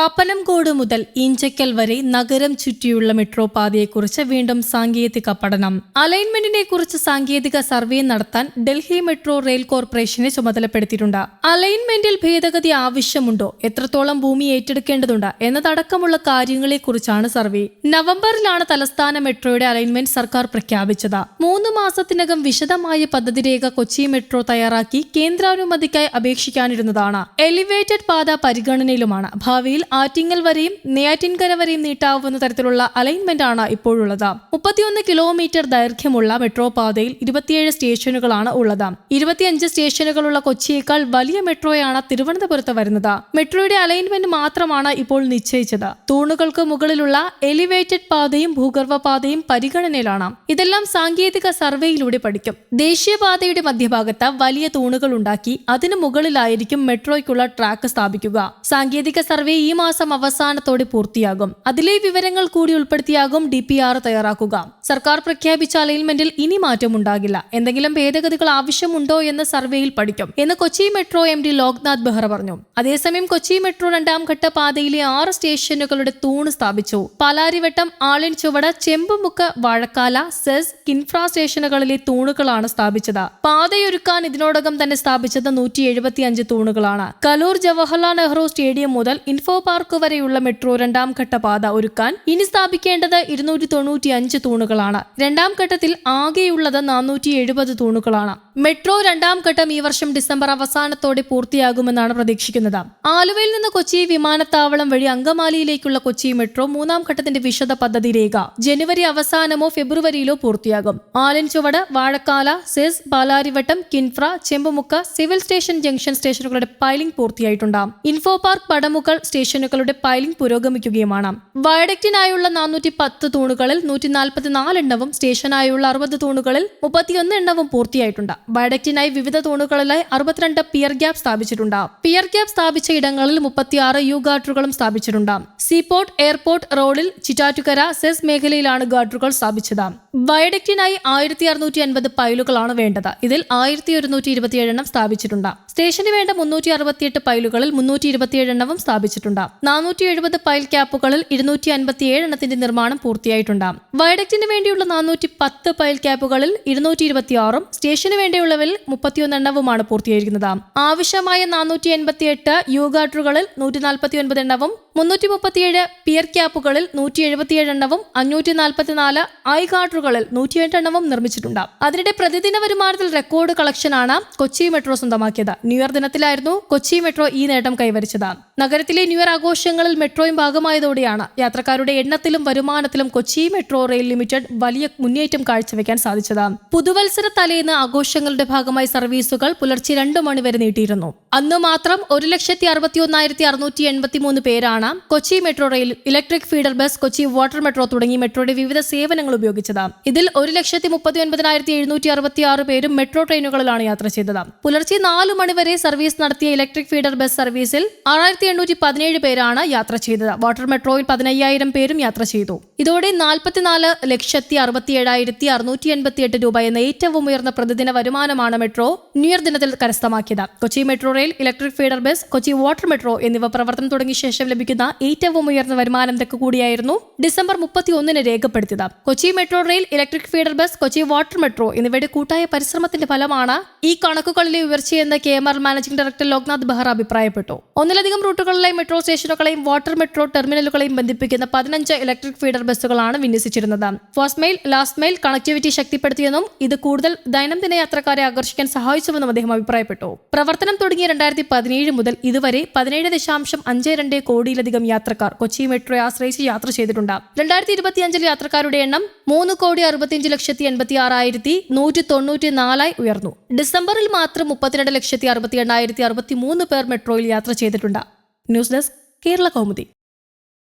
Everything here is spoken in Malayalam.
പാപ്പനംകോട് മുതൽ ഈഞ്ചക്കൽ വരെ നഗരം ചുറ്റിയുള്ള മെട്രോ പാതയെക്കുറിച്ച് വീണ്ടും സാങ്കേതിക പഠനം. അലൈൻമെന്റിനെ കുറിച്ച് സാങ്കേതിക സർവേ നടത്താൻ ഡൽഹി മെട്രോ റെയിൽ കോർപ്പറേഷനെ ചുമതലപ്പെടുത്തിയിട്ടുണ്ട്. അലൈൻമെന്റിൽ ഭേദഗതി ആവശ്യമുണ്ടോ, എത്രത്തോളം ഭൂമി ഏറ്റെടുക്കേണ്ടതുണ്ട് എന്നതടക്കമുള്ള കാര്യങ്ങളെക്കുറിച്ചാണ് സർവേ. നവംബറിലാണ് തലസ്ഥാന മെട്രോയുടെ അലൈൻമെന്റ് സർക്കാർ പ്രഖ്യാപിച്ചത്. 3 മാസത്തിനകം വിശദമായ പദ്ധതിരേഖ കൊച്ചി മെട്രോ തയ്യാറാക്കി കേന്ദ്രാനുമതിക്കായി അപേക്ഷിക്കാനിരുന്നതാണ്. എലിവേറ്റഡ് പാത പരിഗണനയിലുമാണ്. ഭാവിയിൽ ആറ്റിങ്ങൽ വരെയും നെയ്യാറ്റിൻകര വരെയും നീട്ടാവുന്ന തരത്തിലുള്ള അലൈൻമെന്റ് ആണ് ഇപ്പോഴുള്ളത്. 31 കിലോമീറ്റർ ദൈർഘ്യമുള്ള മെട്രോ പാതയിൽ 27 സ്റ്റേഷനുകളാണ് ഉള്ളത്. 25 സ്റ്റേഷനുകളുള്ള കൊച്ചിയേക്കാൾ വലിയ മെട്രോയാണ് തിരുവനന്തപുരത്ത് വരുന്നത്. മെട്രോയുടെ അലൈൻമെന്റ് മാത്രമാണ് ഇപ്പോൾ നിശ്ചയിച്ചത്. തൂണുകൾക്ക് മുകളിലുള്ള എലിവേറ്റഡ് പാതയും ഭൂഗർഭ പാതയും പരിഗണനയിലാണ്. ഇതെല്ലാം സാങ്കേതിക സർവേയിലൂടെ പഠിക്കും. ദേശീയപാതയുടെ മധ്യഭാഗത്ത് വലിയ തൂണുകൾ ഉണ്ടാക്കി അതിനു മുകളിലായിരിക്കും മെട്രോയ്ക്കുള്ള ട്രാക്ക് സ്ഥാപിക്കുക. സാങ്കേതിക സർവേ ഈ മാസം അവസാനത്തോടെ പൂർത്തിയാകും. അതിലെ വിവരങ്ങൾ കൂടി ഉൾപ്പെടുത്തിയാകും DPR തയ്യാറാക്കുക. സർക്കാർ പ്രഖ്യാപിച്ച അലൈൻമെന്റിൽ ഇനി മാറ്റമുണ്ടാകില്ല. എന്തെങ്കിലും ഭേദഗതികൾ ആവശ്യമുണ്ടോ എന്ന് സർവേയിൽ പഠിക്കും എന്ന് കൊച്ചി മെട്രോ MD ലോക്നാഥ് ബെഹ്റ പറഞ്ഞു. അതേസമയം കൊച്ചി മെട്രോ 2ാം ഘട്ട പാതയിലെ 6 സ്റ്റേഷനുകളുടെ തൂണ് സ്ഥാപിച്ചു. പാലാരിവട്ടം, ആലിൻചുവട്, ചെമ്പുമുക്ക്, വാഴക്കാല, സെസ്, കിൻഫ്ര സ്റ്റേഷനുകളിലെ തൂണുകളാണ് സ്ഥാപിച്ചത്. പാതയൊരുക്കാൻ ഇതിനോടകം തന്നെ സ്ഥാപിച്ചത് 175 തൂണുകളാണ്. കലൂർ ജവഹർലാൽ നെഹ്റു സ്റ്റേഡിയം മുതൽ ഇൻഫോ പാർക്ക് വരെയുള്ള മെട്രോ 2ാം ഘട്ട പാത ഒരുക്കാൻ ഇനി സ്ഥാപിക്കേണ്ടത് 295 തൂണുകളാണ്. 2ാം ഘട്ടത്തിൽ ആകെയുള്ളത് 470 തൂണുകളാണ്. മെട്രോ 2ാം ഘട്ടം ഈ വർഷം ഡിസംബർ അവസാനത്തോടെ പൂർത്തിയാകുമെന്നാണ് പ്രതീക്ഷിക്കുന്നത്. ആലുവയിൽ നിന്ന് കൊച്ചി വിമാനത്താവളം വഴി അങ്കമാലിയിലേക്കുള്ള കൊച്ചി മെട്രോ 3ാം ഘട്ടത്തിന്റെ വിശദ പദ്ധതി രേഖ ജനുവരി അവസാനമോ ഫെബ്രുവരിയിലോ പൂർത്തിയാകും. Alinchuvadu, Vazhakkala, SEZ, Palarivattom, Kinfra, Chembumukku, civil station junction സ്റ്റേഷനുകളുടെ പൈലിംഗ് പൂർത്തിയായിട്ടുണ്ട്. ഇൻഫോ പാർക്ക്, പടമുകൾ സ്റ്റേഷനുകളുടെ പൈലിംഗ് പുരോഗമിക്കുകയുമാണ്. വയഡക്റ്റിനായുള്ള 410 തൂണുകളിൽ 144 എണ്ണവും സ്റ്റേഷനായുള്ള 60 തൂണുകളിൽ 31 എണ്ണവും പൂർത്തിയായിട്ടുണ്ട്. വയഡക്റ്റിനായി വിവിധ തൂണുകളിലായി 62 പിയർ ഗ്യാപ്പ് സ്ഥാപിച്ചിട്ടുണ്ട്. പിയർ ഗ്യാപ്പ് സ്ഥാപിച്ച ഇടങ്ങളിൽ 36 യു ഗാർഡറുകളും സ്ഥാപിച്ചിട്ടുണ്ട്. സീപോർട്ട്, എയർപോർട്ട് റോഡിൽ ചിറ്റാറ്റുകര, സെസ് മേഖലയിലാണ് ഗാർഡറുകൾ സ്ഥാപിച്ചത്. വയഡക്റ്റിനായി 1650 പൈലുകളാണ് വേണ്ടത്. ഇതിൽ 1127 എണ്ണം സ്ഥാപിച്ചിട്ടുണ്ട്. സ്റ്റേഷന് വേണ്ട 368 പൈലുകളിൽ 327 എണ്ണവും സ്ഥാപിച്ചിട്ടുണ്ട്. 470 പൈൽ ക്യാപ്പുകളിൽ 257 എണ്ണത്തിന്റെ നിർമ്മാണം പൂർത്തിയായിട്ടുണ്ട്. വയഡക്റ്റിന് വേണ്ടിയുള്ള 410 പൈൽ ക്യാപ്പുകളിൽ 226ഉം സ്റ്റേഷന് വേണ്ടിയുള്ളവരിൽ 31 എണ്ണവുമാണ് പൂർത്തിയായിരിക്കുന്നത്. ആവശ്യമായ 488 യു ഗാർഡറുകളിൽ 149 എണ്ണവും 337 പിയർ ക്യാപ്പുകളിൽ 177 എണ്ണവും 544 ഐ ഗാർഡറുകളിൽ 108 എണ്ണവും നിർമ്മിച്ചിട്ടുണ്ട്. അതിനിടെ പ്രതിദിന വരുമാനത്തിൽ റെക്കോർഡ് കളക്ഷനാണ് കൊച്ചി മെട്രോ സ്വന്തമാക്കിയത്. ന്യൂ ഇയർ ദിനത്തിലായിരുന്നു കൊച്ചി മെട്രോ ഈ നേട്ടം കൈവരിച്ചത്. നഗരത്തിലെ ന്യൂ ഇയർ ആഘോഷങ്ങളിൽ മെട്രോയും ഭാഗമായതോടെയാണ് യാത്രക്കാരുടെ എണ്ണത്തിലും വരുമാനത്തിലും കൊച്ചി മെട്രോ റെയിൽ ലിമിറ്റഡ് വലിയ മുന്നേറ്റം കാഴ്ചവെക്കാൻ സാധിച്ചത്. പുതുവത്സര തലേന്ന് ആഘോഷങ്ങളുടെ ഭാഗമായി സർവീസുകൾ പുലർച്ചെ 2 മണി വരെ നീട്ടിയിരുന്നു. അന്ന് മാത്രം 1,61,683 പേരാണ് Kochi metro rail, electric feeder bus, Kochi water metro തുടങ്ങി മെട്രോയുടെ വിവിധ സേവനങ്ങൾ ഉപയോഗിച്ചത്. ഇതിൽ 1,39,766 പേരും മെട്രോ ട്രെയിനുകളിലാണ് യാത്ര ചെയ്തത്. പുലർച്ചെ 4 മണി വരെ സർവീസ് നടത്തിയ ഇലക്ട്രിക് ഫീഡർ ബസ് സർവീസിൽ 6817 പേരാണ് യാത്ര ചെയ്തത്. വാട്ടർ മെട്രോയിൽ 15,000 പേരും യാത്ര ചെയ്തു. ഇതോടെ 44,67,688 രൂപ എന്ന ഏറ്റവും ഉയർന്ന പ്രതിദിന വരുമാനമാണ് മെട്രോ ന്യൂ ഇയർ ദിനത്തിൽ കരസ്ഥമാക്കിയത്. Kochi metro rail, electric feeder bus, Kochi water metro എന്നിവ പ്രവർത്തനം തുടങ്ങിയ ശേഷം ലഭിക്കുന്ന ഏറ്റവും ഉയർന്ന വരുമാനം നിരക്ക് കൂടിയായിരുന്നു ഡിസംബർ 31 രേഖപ്പെടുത്തിയത്. Kochi metro rail, electric feeder bus, Kochi water metro എന്നിവയുടെ കൂട്ടായ പരിശ്രമത്തിന്റെ ഫലമാണ് ഈ കണക്കുകളിലെ ഉയർച്ചയെന്ന് KMR managing director Loknath Behera അഭിപ്രായപ്പെട്ടു. ഒന്നിലധികം റൂട്ടുകളിലെ മെട്രോ സ്റ്റേഷനുകളെയും വാട്ടർ മെട്രോ ടെർമിനലുകളെയും ബന്ധിപ്പിക്കുന്ന 15 ഇലക്ട്രിക് ഫീഡർ ബസ്സുകളാണ് വിന്യസിച്ചിരുന്നത്. First mile, last mile connectivity ശക്തിപ്പെടുത്തിയെന്നും ഇത് കൂടുതൽ ദൈനംദിന യാത്രക്കാരെ ആകർഷിക്കാൻ സഹായിച്ചുവെന്നും അദ്ദേഹം അഭിപ്രായപ്പെട്ടു. പ്രവർത്തനം തുടങ്ങിയ 2017 മുതൽ ഇതുവരെ 17.52 കോടിയിലധികം യാത്രക്കാർ കൊച്ചി മെട്രോയെ ആശ്രയിച്ച് യാത്ര ചെയ്തിട്ടുണ്ട്. 2025 യാത്രക്കാരുടെ എണ്ണം 3,65,66,194 ഉയർന്നു. ഡിസംബറിൽ മാത്രം 32,68,63 പേർ മെട്രോയിൽ യാത്ര ചെയ്തിട്ടുണ്ട്. News desk, Kerala Kaumudi.